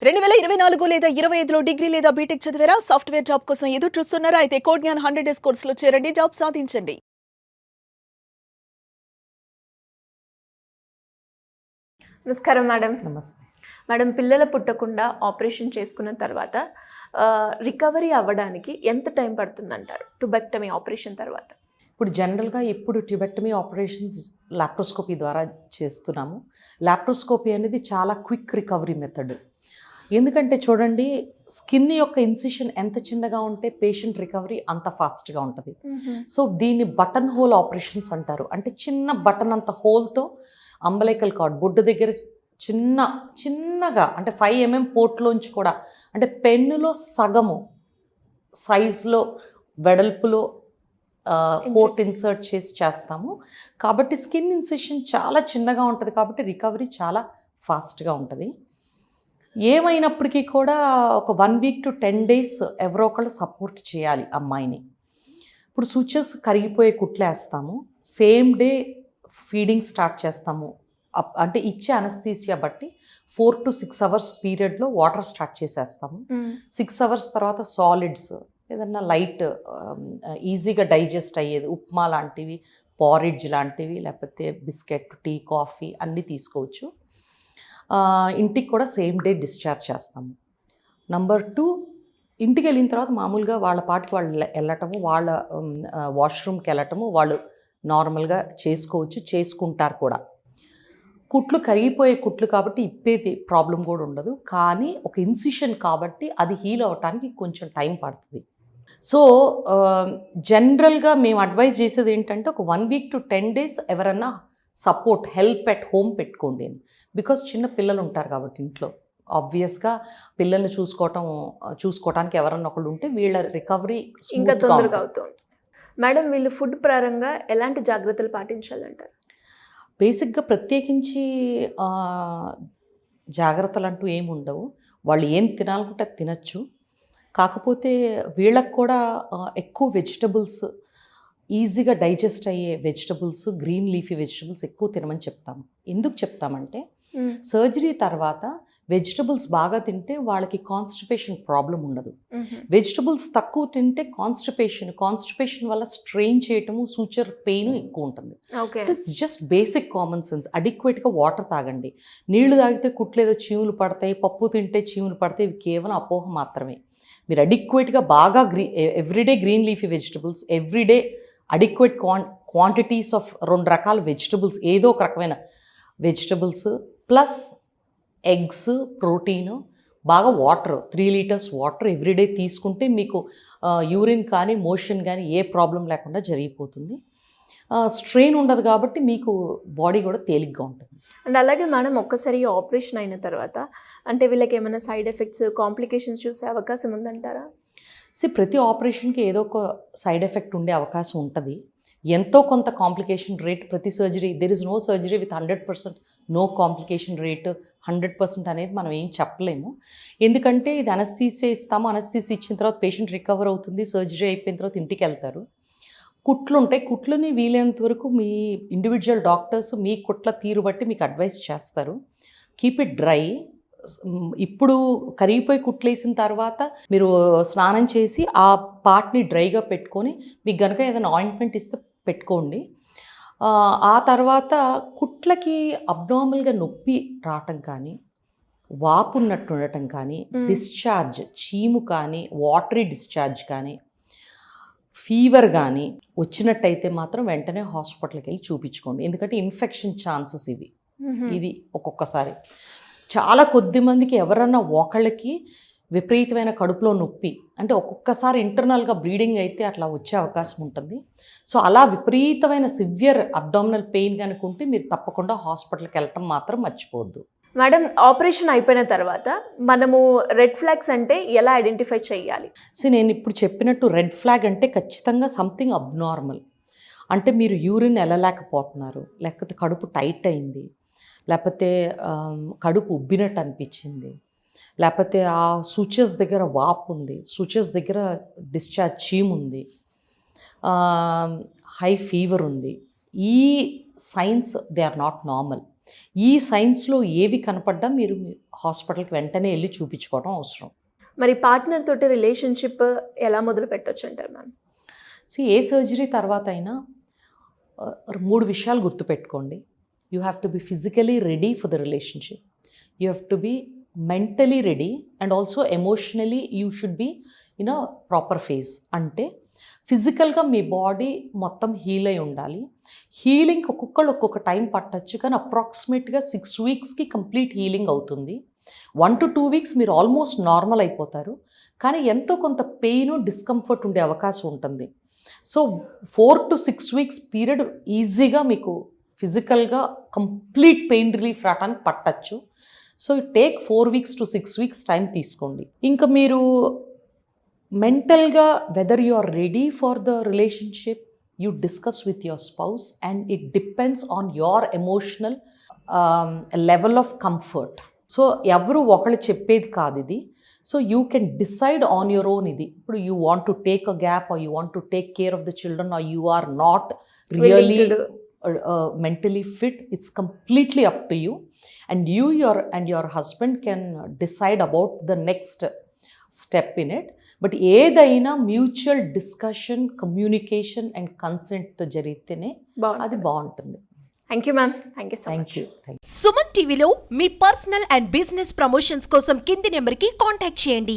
2024 లేదా 25లో డిగ్రీ లేదా బీటెక్ చదివారా? సాఫ్ట్‌వేర్ జాబ్ కోసం ఎదురు చూస్తున్నారా? అయితే కోడ్ జ్ఞాన్ 100 డేస్ కోర్సులో చేరండి. జాబ్ సాధించండి. నమస్కారం మేడం. నమస్తే. మేడం, పిల్లలు పుట్టకుండా ఆపరేషన్ చేసుకున్న తర్వాత రికవరీ అవ్వడానికి ఎంత టైం పడుతుందంటారు ట్యూబెక్టమీ ఆపరేషన్ తర్వాత? ఇప్పుడు జనరల్గా ట్యూబెక్టమీ ఆపరేషన్స్ లాప్రోస్కోపీ ద్వారా చేస్తున్నాము. లాప్రోస్కోపీ అనేది చాలా క్విక్ రికవరీ మెథడ్. ఎందుకంటే చూడండి, స్కిన్ యొక్క ఇన్సిషన్ ఎంత చిన్నగా ఉంటే పేషెంట్ రికవరీ అంత ఫాస్ట్గా ఉంటుంది. సో దీన్ని బటన్ హోల్ ఆపరేషన్స్ అంటారు. అంటే చిన్న బటన్ అంత హోల్తో అంబలైకల్ కార్డ్ బొడ్డు దగ్గర చిన్నగా అంటే 5 mm పోర్ట్లోంచి కూడా అంటే పెన్నులో సగము సైజులో వెడల్పులో పోర్ట్ ఇన్సర్ట్ చేస్తాము. కాబట్టి స్కిన్ ఇన్సిషన్ చాలా చిన్నగా ఉంటుంది. కాబట్టి రికవరీ చాలా ఫాస్ట్గా ఉంటుంది. ఏమైనప్పటికీ కూడా ఒక 1 week to 10 days ఎవరో ఒకళ్ళు సపోర్ట్ చేయాలి అమ్మాయిని. ఇప్పుడు సూచర్స్ కరిగిపోయే కుట్లేస్తాము. సేమ్ డే ఫీడింగ్ స్టార్ట్ చేస్తాము. అంటే ఇచ్చే అనస్థీసియా బట్టి 4 to 6 hours పీరియడ్లో వాటర్ స్టార్ట్ చేసేస్తాము. 6 hours తర్వాత సాలిడ్స్ ఏదన్నా లైట్ ఈజీగా డైజెస్ట్ అయ్యేది, ఉప్మా లాంటివి, పారిడ్జ్ లాంటివి, లేకపోతే బిస్కెట్, టీ, కాఫీ అన్నీ తీసుకోవచ్చు. ఇంటికి కూడా సేమ్ డే డిశ్చార్జ్ చేస్తాము. నెంబర్ 2, ఇంటికి వెళ్ళిన తర్వాత మామూలుగా వాళ్ళ పాటికి వాళ్ళు వెళ్ళటము, వాళ్ళ వాష్రూమ్కి వెళ్ళటము వాళ్ళు నార్మల్గా చేసుకుంటారు కూడా. కుట్లు కరిగిపోయే కుట్లు కాబట్టి ఇప్పేది ప్రాబ్లం కూడా ఉండదు. కానీ ఒక ఇన్సిషన్ కాబట్టి అది హీల్ అవ్వటానికి కొంచెం టైం పడుతుంది. సో జనరల్గా మేము అడ్వైజ్ చేసేది ఏంటంటే ఒక 1 week to 10 days ఎవరన్నా సపోర్ట్ హెల్ప్ ఎట్ హోమ్ పెట్టుకోండి. బికాస్ చిన్న పిల్లలు ఉంటారు కాబట్టి ఇంట్లో ఆబ్వియస్గా పిల్లల్ని చూసుకోవటానికి ఎవరన్నా ఒకళ్ళు ఉంటే వీళ్ళ రికవరీ ఇంకా తొందరగా అవుతుంది. మేడం, వీళ్ళు ఫుడ్ పరంగా ఎలాంటి జాగ్రత్తలు పాటించాలంటారు? బేసిక్గా ప్రత్యేకించి జాగ్రత్తలు అంటూ ఏమి ఉండవు. వాళ్ళు ఏం తినాలనుకుంటే అది తినచ్చు. కాకపోతే వీళ్ళకి కూడా ఎక్కువ వెజిటబుల్స్, ఈజీగా డైజెస్ట్ అయ్యే వెజిటబుల్స్, గ్రీన్ లీఫీ వెజిటబుల్స్ ఎక్కువ తినమని చెప్తాము. ఎందుకు చెప్తామంటే సర్జరీ తర్వాత వెజిటబుల్స్ బాగా తింటే వాళ్ళకి కాన్స్టిపేషన్ ప్రాబ్లం ఉండదు. వెజిటబుల్స్ తక్కువ తింటే కాన్స్టిపేషన్ వల్ల స్ట్రెయిన్ చేయటము, సూచర్ పెయిన్ ఎక్కువ ఉంటుంది. So it's just basic common sense. అడిక్వేట్గా వాటర్ తాగండి. నీళ్లు తాగితే కుట్లేదో చీములు పడతాయి, పప్పు తింటే చీములు పడతాయి, ఇవి కేవలం అపోహ మాత్రమే. మీరు అడిక్వేట్గా బాగా everyday green leafy vegetables, everyday adequate quantities of 2 రకాల వెజిటబుల్స్, ఏదో ఒక రకమైన వెజిటబుల్స్ ప్లస్ ఎగ్స్, ప్రోటీను, బాగా వాటర్ 3 liters వాటర్ ఎవ్రీడే తీసుకుంటే మీకు యూరిన్ కానీ మోషన్ కానీ ఏ ప్రాబ్లం లేకుండా జరిగిపోతుంది. స్ట్రెయిన్ ఉండదు కాబట్టి మీకు బాడీ కూడా తేలిగ్గా ఉంటుంది. అండ్ అలాగే మేడం, ఒక్కసారి ఆపరేషన్ అయిన తర్వాత అంటే వీళ్ళకి ఏమైనా సైడ్ ఎఫెక్ట్స్, కాంప్లికేషన్స్ చూసే అవకాశం ఉందంటారా? ప్రతి ఆపరేషన్కి ఏదో ఒక సైడ్ ఎఫెక్ట్ ఉండే అవకాశం ఉంటుంది. ఎంతో కొంత కాంప్లికేషన్ రేట్ ప్రతి surgery, there is no surgery with 100% no complication rate 100% అనేది మనం ఏం చెప్పలేము. ఎందుకంటే ఇది అనస్థీసియా ఇస్తాము, అనస్థీసియా ఇచ్చిన తర్వాత పేషెంట్ రికవర్ అవుతుంది, సర్జరీ అయిపోయిన తర్వాత ఇంటికి వెళ్తారు. కుట్లు ఉంటాయి, కుట్లని వీలైనంత వరకు మీ ఇండివిజువల్ డాక్టర్స్ మీ కుట్ల తీరు బట్టి మీకు అడ్వైస్ చేస్తారు. Keep it dry. ఇప్పుడు కరిగిపోయి కుట్లు వేసిన తర్వాత మీరు స్నానం చేసి ఆ పార్ట్ని డ్రైగా పెట్టుకొని మీకు కనుక ఏదైనా ఆయింట్మెంట్ ఇస్తే పెట్టుకోండి. ఆ తర్వాత కుట్లకి అబ్నార్మల్గా నొప్పి రావటం కానీ, వాపు ఉన్నట్టు ఉండటం కానీ, డిశ్చార్జ్ చీము కానీ, వాటరీ డిశ్చార్జ్ కానీ, ఫీవర్ కానీ వచ్చినట్టయితే మాత్రం వెంటనే హాస్పిటల్కి వెళ్ళి చూపించుకోండి. ఎందుకంటే ఇన్ఫెక్షన్ ఛాన్సెస్ ఇది ఒక్కొక్కసారి చాలా కొద్ది మందికి ఎవరన్నా ఒకళ్ళకి విపరీతమైన కడుపులో నొప్పి అంటే ఒక్కొక్కసారి ఇంటర్నల్గా బ్లీడింగ్ అయితే అట్లా వచ్చే అవకాశం ఉంటుంది. సో అలా విపరీతమైన సివియర్ అబ్డామినల్ పెయిన్ కనుకుంటే మీరు తప్పకుండా హాస్పిటల్కి వెళ్ళటం మాత్రం మర్చిపోవద్దు. మేడం, ఆపరేషన్ అయిపోయిన తర్వాత మనము రెడ్ ఫ్లాగ్స్ అంటే ఎలా ఐడెంటిఫై చేయాలి? నేను ఇప్పుడు చెప్పినట్టు రెడ్ ఫ్లాగ్ అంటే ఖచ్చితంగా సంథింగ్ అబ్నార్మల్. అంటే మీరు యూరిన్ వెళ్ళలేకపోతున్నారు, లేకపోతే కడుపు టైట్ అయింది, లేకపోతే కడుపు ఉబ్బినట్టు అనిపించింది, లేకపోతే ఆ సూచర్స్ దగ్గర వాపు ఉంది, సూచర్స్ దగ్గర డిశ్చార్జ్ చీమ్ ఉంది, హై ఫీవర్ ఉంది. ఈ signs they are not normal. ఈ సైన్స్లో ఏవి కనపడ్డా మీరు హాస్పిటల్కి వెంటనే వెళ్ళి చూపించుకోవడం అవసరం. మరి పార్ట్నర్ తోటి రిలేషన్షిప్ ఎలా మొదలు పెట్టొచ్చు అంటారు మ్యామ్? ఏ సర్జరీ తర్వాత అయినా 3 విషయాలు గుర్తుపెట్టుకోండి. You have to be physically ready for the relationship, you have to be mentally ready and also emotionally you should be in a proper phase. అంటే ఫిజికల్గా మీ బాడీ మొత్తం హీల్ అయి ఉండాలి. హీలింగ్ ఒక్కొక్కళ్ళు ఒక్కొక్క టైం పట్టచ్చు, కానీ అప్రాక్సిమేట్గా 6 వీక్స్కి కంప్లీట్ హీలింగ్ అవుతుంది. 1 to 2 వీక్స్ మీరు ఆల్మోస్ట్ నార్మల్ అయిపోతారు, కానీ ఎంతో కొంత పెయిన్ డిస్కంఫర్ట్ ఉండే అవకాశం ఉంటుంది. సో 4 to 6 వీక్స్ పీరియడ్ ఈజీగా మీకు ఫిజికల్గా కంప్లీట్ పెయిన్ రిలీఫ్ రావడానికి పట్టచ్చు. So take 4 weeks to 6 weeks time తీసుకోండి. ఇంకా మీరు మెంటల్గా whether you are ready for the relationship, you discuss with your spouse and it depends on your emotional level of comfort. So ఎవరు ఒకళ్ళు చెప్పేది కాదు ఇది. So you can decide on your own. ఇది ఇప్పుడు you want to take a gap or you want to take care of the children or you are not really mentally fit, it's completely up to you, and your husband can decide about the next step in it. But ఏదైనా mutual discussion, communication and consent తో జరిగితేనే అది బాగుంటుంది. Thank you ma'am. Thank you so much. Thank you. Suman టీవీలో మీ personal and business promotions కోసం కింది నెంబర్కి contact చేయండి.